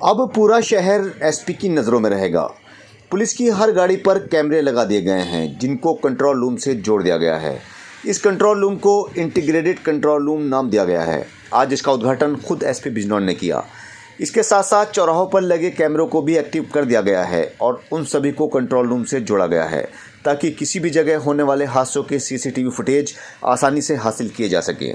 अब पूरा शहर एसपी की नज़रों में रहेगा। पुलिस की हर गाड़ी पर कैमरे लगा दिए गए हैं, जिनको कंट्रोल रूम से जोड़ दिया गया है। इस कंट्रोल रूम को इंटीग्रेटेड कंट्रोल रूम नाम दिया गया है। आज इसका उद्घाटन खुद एसपी बिजनौर ने किया। इसके साथ साथ चौराहों पर लगे कैमरों को भी एक्टिव कर दिया गया है और उन सभी को कंट्रोल रूम से जोड़ा गया है, ताकि किसी भी जगह होने वाले हादसों के सीसीटीवी फुटेज आसानी से हासिल किए जा सके।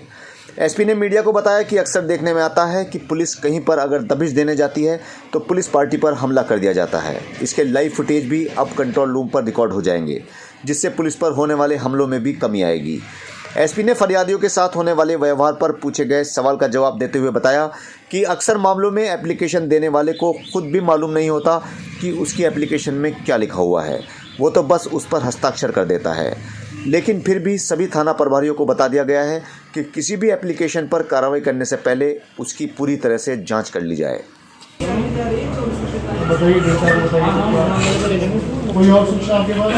एसपी ने मीडिया को बताया कि अक्सर देखने में आता है कि पुलिस कहीं पर अगर दबिश देने जाती है तो पुलिस पार्टी पर हमला कर दिया जाता है। इसके लाइव फुटेज भी अब कंट्रोल रूम पर रिकॉर्ड हो जाएंगे, जिससे पुलिस पर होने वाले हमलों में भी कमी आएगी। एसपी ने फरियादियों के साथ होने वाले व्यवहार पर पूछे गए सवाल का जवाब देते हुए बताया कि अक्सर मामलों में एप्लीकेशन देने वाले को खुद भी मालूम नहीं होता कि उसकी एप्लीकेशन में क्या लिखा हुआ है, वो तो बस उस पर हस्ताक्षर कर देता है। लेकिन फिर भी सभी थाना प्रभारियों को बता दिया गया है कि किसी भी एप्लीकेशन पर कार्रवाई करने से पहले उसकी पूरी तरह से जांच कर ली जाए। कोई और सूचना आपके पास?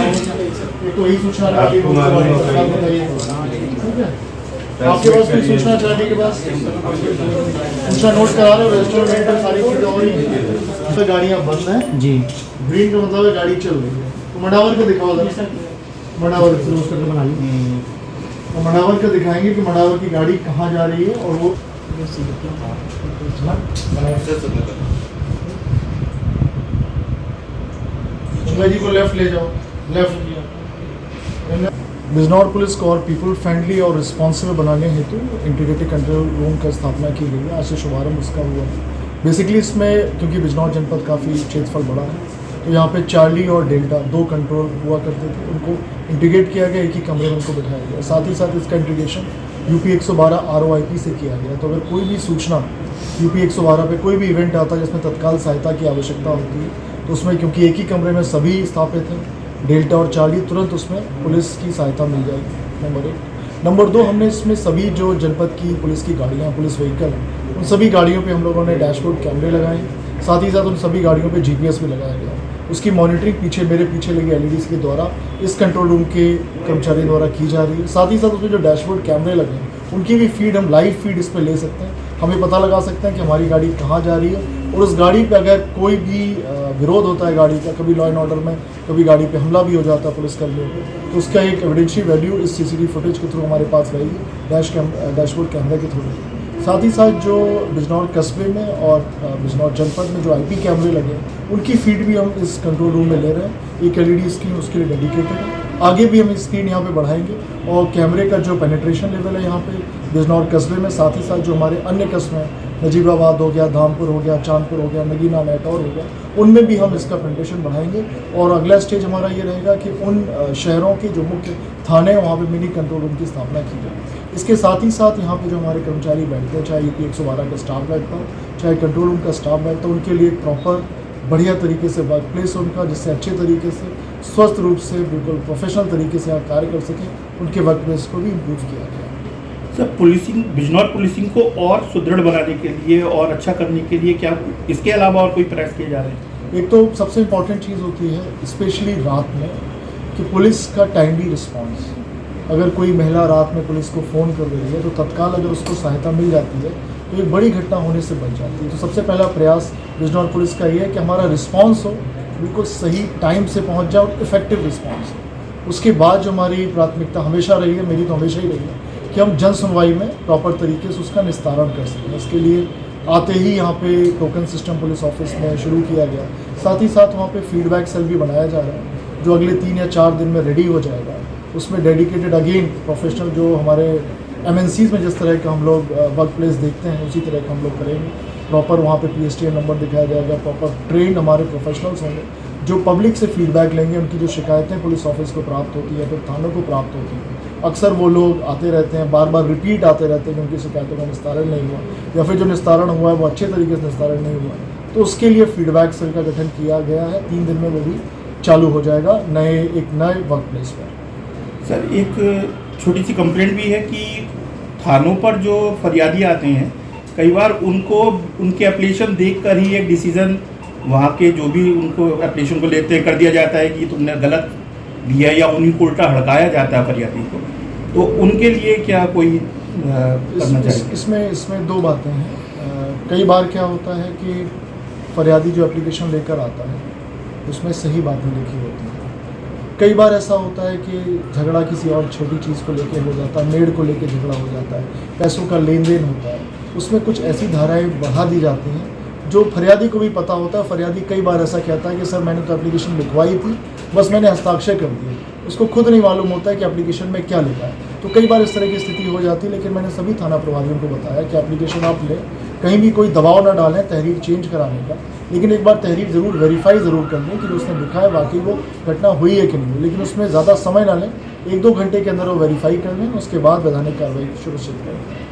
तो यही सूचना आपके पास कोई सूचना चाहिए के पास सूचना नोट करा रहे हो। रेस्टोरेंट में सारी चीज़ें हो रही हैं, तो गाड़ियाँ बंद हैं जी। ग्रीन का मतलब है गाड़ी चल रही है। तो मडावर का दिखाओ जरा, मडावर क्लोज करके बनाइए। तो मडावर का दिखाएंगे कि मडावर की गाड़ी कहाँ जा रही है और वो जी को लेफ्ट ले जाओ, लेफ्ट। बिजनौर पुलिस को और पीपल फ्रेंडली और रिस्पॉन्सिबल बनाने हेतु इंटीग्रेटेड कंट्रोल रूम का स्थापना की गई है। आज से शुभारंभ इसका हुआ है। बेसिकली इसमें क्योंकि बिजनौर जनपद काफ़ी क्षेत्रफल बड़ा है, तो यहाँ पे चार्ली और डेल्टा दो कंट्रोल हुआ करते थे, उनको इंटीग्रेट किया गया, एक ही कमरे में उनको बिठाया गया। साथ ही साथ इसका इंटीग्रेशन यूपी 112 ROIP से किया गया। तो अगर कोई भी सूचना यूपी 112 पे कोई भी इवेंट आता है जिसमें तत्काल सहायता की आवश्यकता होती है, तो उसमें क्योंकि एक ही कमरे में सभी स्थापित हैं, डेल्टा और चार्ली, तुरंत उसमें पुलिस की सहायता मिल जाएगी। नंबर 1। नंबर 2, हमने इसमें सभी जो जनपद की पुलिस की गाड़ियाँ, पुलिस व्हीकल हैं, उन सभी गाड़ियों पे हम लोगों ने डैशबोर्ड कैमरे लगाए हैं। साथ ही साथ उन सभी गाड़ियों पे GPS भी लगाया गया है। उसकी मॉनिटरिंग पीछे मेरे पीछे लगे LEDs के द्वारा इस कंट्रोल रूम के कर्मचारी द्वारा की जा रही है। साथ ही साथ उसमें जो डैशबोर्ड कैमरे लगे हैं, उनकी भी फीड हम लाइव फीड इस पर ले सकते हैं। हमें पता लगा सकते हैं कि हमारी गाड़ी कहाँ जा रही है, और उस गाड़ी पे अगर कोई भी विरोध होता है गाड़ी का, कभी लॉ एंड ऑर्डर में कभी गाड़ी पे हमला भी हो जाता है पुलिसकर्मियों पे, तो उसका एक एविडेंशियल वैल्यू इस CCTV फुटेज के थ्रू हमारे पास रहेगी, डैशबोर्ड कैमरे के थ्रू। साथ ही साथ जो बिजनौर कस्बे में और बिजनौर जनपद में जो IP कैमरे लगे हैं, उनकी फीड भी हम इस कंट्रोल रूम में ले रहे हैं। एक LED स्क्रीन उसके लिए डेडिकेटेड है। आगे भी हम स्क्रीन यहाँ पे बढ़ाएंगे और कैमरे का जो पेनिट्रेशन लेवल है यहाँ पे बिजनौर कस्बे में, साथ ही साथ जो हमारे अन्य कस्बे हैं, नजीबाबाद हो गया, धामपुर हो गया, चांदपुर हो गया, नगीना, मैटौर हो गया, उनमें भी हम इसका पेनिट्रेशन बढ़ाएंगे। और अगला स्टेज हमारा ये रहेगा कि उन शहरों के जो मुख्य थाने हैं वहाँ पे मिनी कंट्रोल रूम की स्थापना की जाए। इसके साथ ही साथ यहाँ पे जो हमारे कर्मचारी बैठते हैं, चाहे यूपी 112 का स्टाफ बैठता हो, चाहे कंट्रोल रूम का स्टाफ बैठता हो, उनके लिए प्रॉपर बढ़िया तरीके से वर्क प्लेस उनका, जिससे अच्छे तरीके से स्वस्थ रूप से बिल्कुल प्रोफेशनल तरीके से आप कार्य कर सकें, उनके वर्क प्लेस को भी इम्प्रूव किया गया। सर, पुलिसिंग, बिजनौर पुलिसिंग को और सुदृढ़ बनाने के लिए और अच्छा करने के लिए क्या इसके अलावा और कोई प्रयास किए जा रहे हैं? एक तो सबसे इम्पॉर्टेंट चीज़ होती है, स्पेशली रात में, कि पुलिस का टाइमली रिस्पॉन्स। अगर कोई महिला रात में पुलिस को फ़ोन कर रही है तो तत्काल अगर उसको सहायता मिल जाती है तो एक बड़ी घटना होने से बच जाती है। तो सबसे पहला प्रयास बिजनौर पुलिस का ये है कि हमारा रिस्पॉन्स हो, बिल्कुल सही टाइम से पहुंच जाओ, इफेक्टिव रिस्पॉन्स हो। उसके बाद जो हमारी प्राथमिकता हमेशा रही है, मेरी तो हमेशा ही रही है, कि हम जन सुनवाई में प्रॉपर तरीके से उसका निस्तारण कर सकें। इसके लिए आते ही यहाँ पे टोकन सिस्टम पुलिस ऑफिस में शुरू किया गया। साथ ही साथ वहाँ पे फीडबैक सेल भी बनाया जा रहा है, जो अगले 3 या 4 दिन में रेडी हो जाएगा। उसमें डेडिकेटेड अगेन प्रोफेशनल, जो हमारे MNCs में जिस तरह का हम लोग वर्क प्लेस देखते हैं, उसी तरह का हम लोग करेंगे। प्रॉपर वहाँ पे PSTN नंबर दिखाया जाएगा, प्रॉपर ट्रेंड हमारे प्रोफेशनल्स होंगे, जो पब्लिक से फीडबैक लेंगे। उनकी जो शिकायतें पुलिस ऑफिस को प्राप्त होती है, फिर थानों को प्राप्त होती है, अक्सर वो लोग आते रहते हैं, बार बार रिपीट आते रहते हैं कि उनकी शिकायतों का निस्तारण नहीं हुआ, या फिर जो निस्तारण हुआ है वो अच्छे तरीके से निस्तारण नहीं हुआ। तो उसके लिए फीडबैक सेल का गठन किया गया है। 3 दिन में वो भी चालू हो जाएगा एक नए वर्क प्लेस पर। सर, एक छोटी सी कंप्लेंट भी है कि थानों पर जो फरियादी आते हैं, कई बार उनको उनके एप्लीकेशन देखकर ही एक डिसीज़न वहाँ के जो भी उनको एप्लीकेशन को लेते हैं कर दिया जाता है कि तुमने गलत दिया, या उन्हीं को उल्टा हड़काया जाता है फरियादी को। तो उनके लिए क्या कोई करना चाहिए? इसमें 2 बातें हैं। कई बार क्या होता है कि फरियादी जो एप्लीकेशन लेकर आता है उसमें सही बातें लिखी होती हैं। कई बार ऐसा होता है कि झगड़ा किसी और छोटी चीज़ को लेकर हो जाता है, मेड को लेकर झगड़ा हो जाता है, पैसों का लेन देन होता है, उसमें कुछ ऐसी धाराएं बढ़ा दी जाती हैं जो फरियादी को भी पता होता है। फरियादी कई बार ऐसा कहता है कि सर मैंने तो एप्लीकेशन लिखवाई थी, बस मैंने हस्ताक्षर कर दिए, उसको खुद नहीं मालूम होता है कि एप्लीकेशन में क्या लिखा है। तो कई बार इस तरह की स्थिति हो जाती है, लेकिन मैंने सभी थाना प्रभारियों को बताया कि एप्लीकेशन आप लें, कहीं भी कोई दबाव ना डालें तहरीर चेंज कराने का, लेकिन एक बार तहरीर ज़रूर वेरीफाई ज़रूर कर लें कि जो उसने लिखा है वाकई वो घटना हुई है कि नहीं, लेकिन उसमें ज़्यादा समय ना लें, 1-2 घंटे के अंदर वो वेरीफाई कर लें, उसके बाद वैधानिक कार्रवाई सुनिश्चित करें।